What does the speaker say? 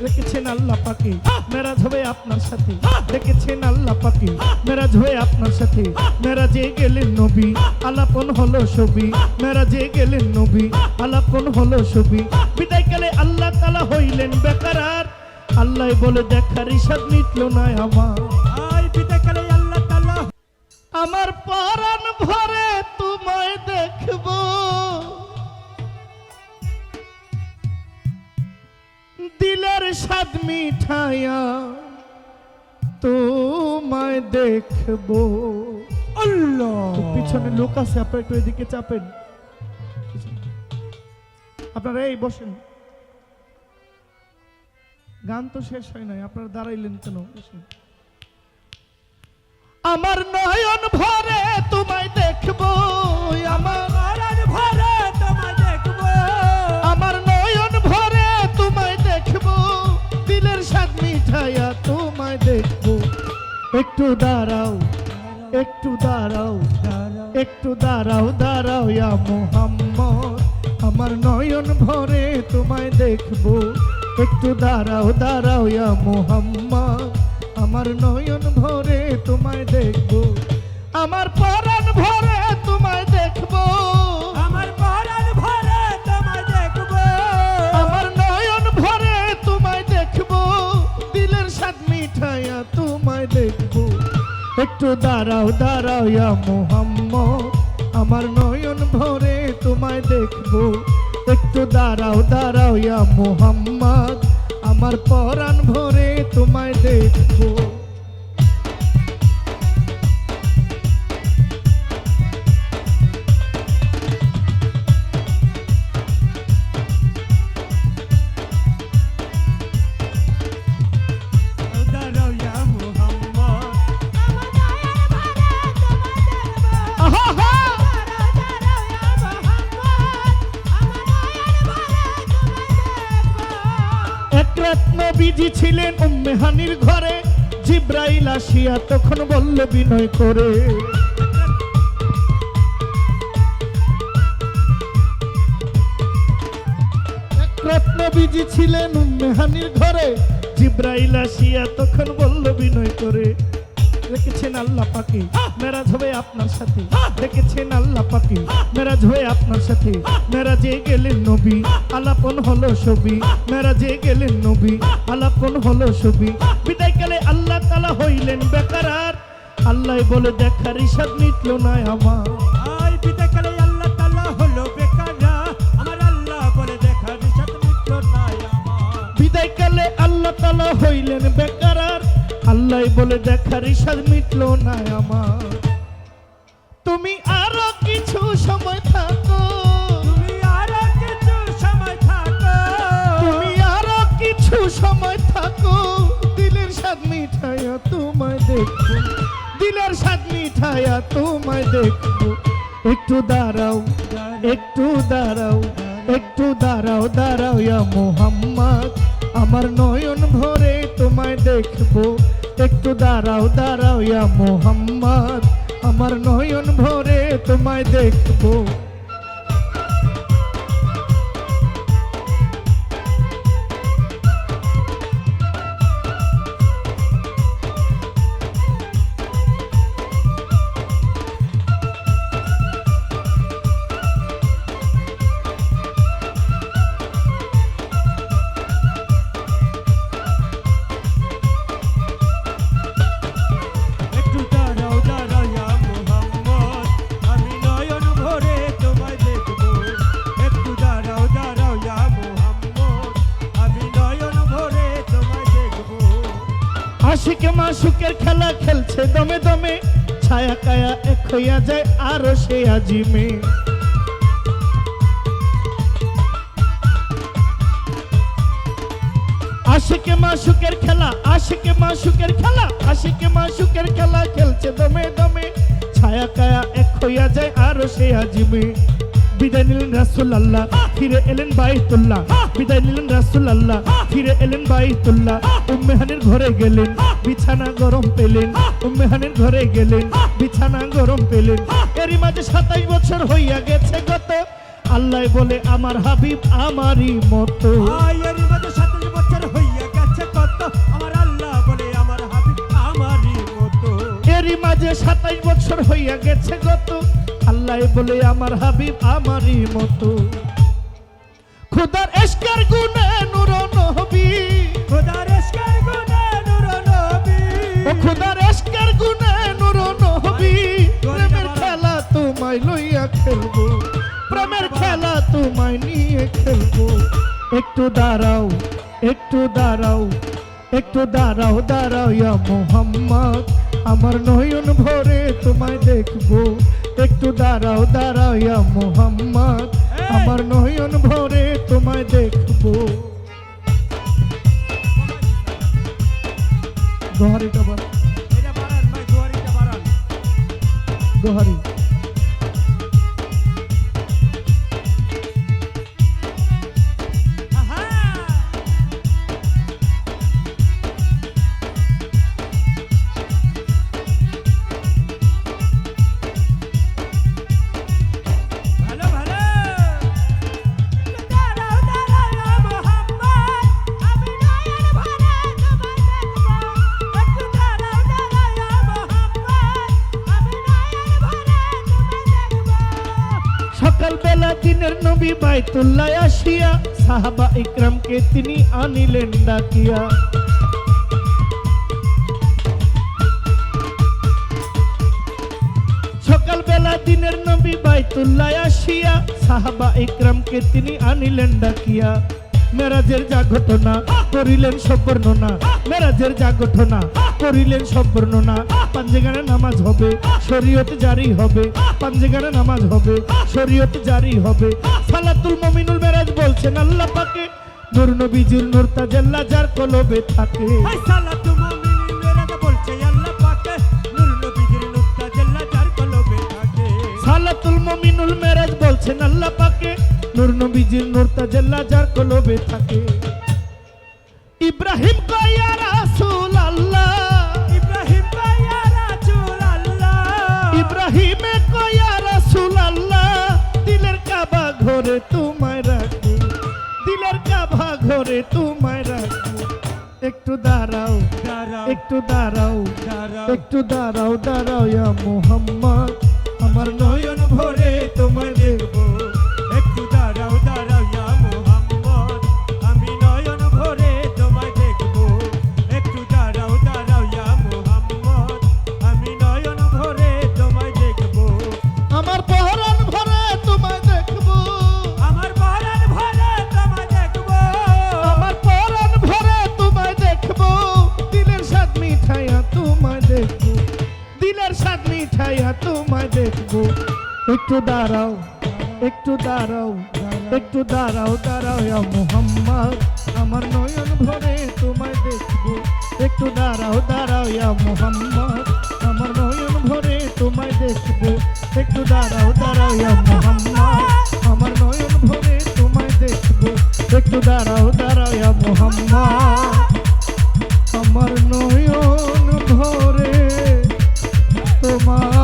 রেখেছেন আল্লাহ পাকে মেরাজ হবে আপনার সাথে রেখেছেন আল্লাহ পাকে মেরাজ হয়ে আপনার সাথে মেরাজে গেলেন নবী আলাপন হলো ছবি মেরাজে গেলেন নবী আলাপন হলো ছবি বিদায়কালে আল্লাহ তাআলা হইলেন বেকরার আল্লাহ বলে দেখার ইশাদ মিটলো না আমার বিদায়কালে আল্লাহ তাআলা আমার পরাণ ভরে তোমায় দেখবো দিলের স্বাদ মিঠাইয়া তোমায় দেখবো আল্লাহ পিছনে লোক আছে আপনারা একটু এদিকে চাপেন আপনারা এই বসেন গান তো শেষ হয় নাই আপনারা দাঁড়াইলেন কেন বসেন আমার নয়ন ভরে তোমায় দেখবো আমার পরাণ ভরে তোমায় দেখবো আমার নয়ন ভরে তোমায় দেখবো দিলের স্বাদ মিঠাইয়া তোমায় দেখবো একটু দাঁড়াও একটু দাঁড়াও একটু দাঁড়াও দাঁড়াও ইয়া মুহাম্মদ আমার নয়ন ভরে তোমায় দেখবো একটু দাঁড়াও দাঁড়াও ইয়া মুহাম্মদ আমার নয়ন ভরে তোমায় দেখবো আমার পরাণ ভরে তোমায় দেখবো আমার পরাণ ভরে তোমায় দেখবো আমার নয়ন ভরে তোমায় দেখবো দিলের স্বাদ মিঠাইয়া তোমায় দেখবো একটু দাঁড়াও দাঁড়াও ইয়া মুহাম্মদ আমার নয়ন ভরে তোমায় দেখবো একটু দাঁড়াও দাঁড়াও ইয়া মুহাম্মদ আমার পরাণ ভরে তোমায় দেখবো দাঁড়াও ইয়া মুহাম্মদ আহা এক রাত নবীজি ছিলেন উম্মে হানির ঘরে জিব্রাইল আসিয়া তখন বলল বিনয় করে এক রাত নবীজি ছিলেন উম্মে হানির ঘরে জিব্রাইল আসিয়া তখন বলল বিনয় করে রেখেছেন আল্লাহ পাকে মেরাজ হবে আপনার সাথে রেখেছেন আল্লাহ পাকে মেরাজ হয়ে আপনার সাথে মেরাজে গেলেন নবী আলাপন হলো ছবি মেরাজে গেলেন নবী আলাপন হলো ছবি বিদায়কালে আল্লাহ তাআলা হইলেন বেকরার আল্লাহ বলে দেখার ইশাদ মিটলো না আমার বিদায়কালে আল্লাহ তাআলা হলো বেকার আমার আল্লাহ বলে দেখার সাথে মিটল না আমার বিদায়কালে আল্লাহ তাআলা হইলেন বেকরার আল্লাহ বলে দেখার ইশাদ মিটলো না আমার তুমি আরো কিছু সময় থাকো তুমি আরো কিছু সময় থাকো তুমি আরো কিছু সময় থাকো দিলের স্বাদ মিঠাইয়া তোমায় দেখবো দিলের স্বাদ মিঠাইয়া তোমায় দেখবো একটু দাঁড়াও একটু দাঁড়াও একটু দাঁড়াও দাঁড়াও ইয়া মুহাম্মদ আমার নয়ন ভরে তোমায় দেখবো একটু দাঁড়াও দাঁড়াও ইয়া মুহাম্মদ আমার নয়ন ভরে তোমায় দেখবো একটু দাঁড়াও দাঁড়াও ইয়া মুহাম্মদ আমি নয়ন ভরে তোমায় দেখবো একটু দাঁড়াও দাঁড়াও ইয়া মুহাম্মদ আমি নয়ন ভরে তোমায় দেখবো আশিক মাসুকের খেলা খেলছে দমে দমে ছায়া কায়া এক হইয়া যায় আরো সে আজিমে আশিকে মাসুকের খেলা আশিকে মাসুকের খেলা আশিকে মাসুকের খেলা খেলছে দমে দমে ছায়া কায়া এক হইয়া যায় আরো সে আজিমে বিদায় নিলেন রাসূলুল্লাহ ফিরে এলেন বাইতুল্লাহ বিদায় নিলেন রাসূলুল্লাহ ফিরে এলেন বাইতুল্লাহ উম্মে হানির ঘরে গেলেন বিছানা গরম পেলেন উম্মে হানির ঘরে গেলেন বিছানা গরম পেলেন এরই মাঝে 27 বছর হইয়া গেছে গত আল্লাহ বলে আমার হাবিব আমারই মতো আয়ের মধ্যে 27 বছর হইয়া বছর হইয়া গেছে গত, আল্লাহ বলে আমার হাবিব আমারই মতো। খুদার এশকের গুণে নূর নবী, খোদার ইশকের গুণে নূর নবী, ও খুদার এশকের গুণে নূর নবী। প্রেমের খেলা তোমায় লইয়া খেলবো, প্রেমের খেলা তোমায় নিয়ে খেলবো। একটু দাঁড়াও, একটু দাঁড়াও, একটু দাঁড়াও, দাঁড়াও ইয়া মোহাম্মদ, আমার নয়ন ভরে তোমায় দেখবো। একটু দাঁড়াও, দাঁড়াও ইয়া মোহাম্মদ, আমার নয়ন ভরে তোমায় দেখবো। দোহারিটা বল, এটা বাড়ান ভাই, দুয়ারিটা বাড়ান। দোহারি। আহা, ভালো ভালো। দাঁড়াও দাঁড়াও মোহাম্মদ, আমি নয়ন ভরে তোমায় দেখবো। একটু দাঁড়াও দাঁড়াও মোহাম্মদ, আমি নয়ন ভরে তোমায় দেখবো। সকালবেলা দিনের নবী বাইতুল্লাহ আসিয়া সাহাবা ইকরামকে তিনি আনিলেন ডাকিয়া। সকালবেলা দিনের নবী বাইতুল্লাহ আসিয়া সাহাবা ইকরামকে তিনি আনিলেন ডাকিয়া। মেরাজের যা ঘটনা করিলেন সব বর্ণনা, মেরাজের যা ঘটনা করিলেন সব বর্ণনা। পাঞ্জেগানে নামাজ হবে, শরীয়ত জারি হবে, পাঞ্জেগানে নামাজ হবে, শরীয়ত জারি হবে। সালাতুল মুমিনুল মেরাজ বলছেন আল্লাহ পাকে, নূর নবীজির নূর তাজাল্লা যার কলবে থাকে। হাই সালাতু মুমিনিন মেরাজ বলছে আল্লাহ পাকে, নূর নবীজির নূর তাজাল্লা যার কলবে থাকে। সালাতুল মুমিনুল মেরাজ বলছেন আল্লাহ পাকে, নূর নবীজির নূর তাজাল্লা যার কলবে থাকে। ইব্রাহিম কয়া রাসূল আল্লাহ, ইব্রাহিম কয়া রাসূল আল্লাহ, ইব্রাহিমে কয়া রাসূল আল্লাহ, দিলের কাবা ঘরে তোমায় রাখবো, দিলের কাবা ঘরে তোমায় রাখবো। একটু দাঁড়াও, দাঁড়াও একটু দাঁড়াও, দাঁড়াও, একটু দাঁড়াও, দাঁড়াও ইয়া মুহাম্মদ, আমার নয়ন ভরে তোমায় দেখবো। একটু দাঁড়াও দাঁড়াও ইয়া মুহাম্মদ, আমি নয়ন ভরে তোমায় দেখবো। একটু দাঁড়াও দাঁড়াও ইয়া মুহাম্মদ, আমি নয়ন ভরে তোমায় দেখবো। আমার পহরান ভরে তোমায় দেখবো, আমার পরাণ ভরে তোমায় দেখবো। আমার পরাণ ভরে তোমায় দেখবো। দিলের স্বাদ মিঠাইয়া তোমায় দেখবো, দিলের স্বাদ মিঠাইয়া তোমায় দেখবো। একটু দাঁড়াও, একটু দাঁড়াও, একটু দাঁড়াও, দাঁড়াও ইয়া মুহাম্মদ, আমার নয়ন ভরে তোমায় দেখবো। একটু দাঁড়াও, দাঁড়াও ইয়া মুহাম্মদ, আমার নয়ন ভরে তোমায় দেখবো। একটু দাঁড়াও, দাঁড়াও ইয়া মুহাম্মদ, আমার নয়ন ভরে তোমায় দেখবো। একটু দাঁড়াও, দাঁড়াও ইয়া মুহাম্মদ, আমার নয়ন ভরে তোমায়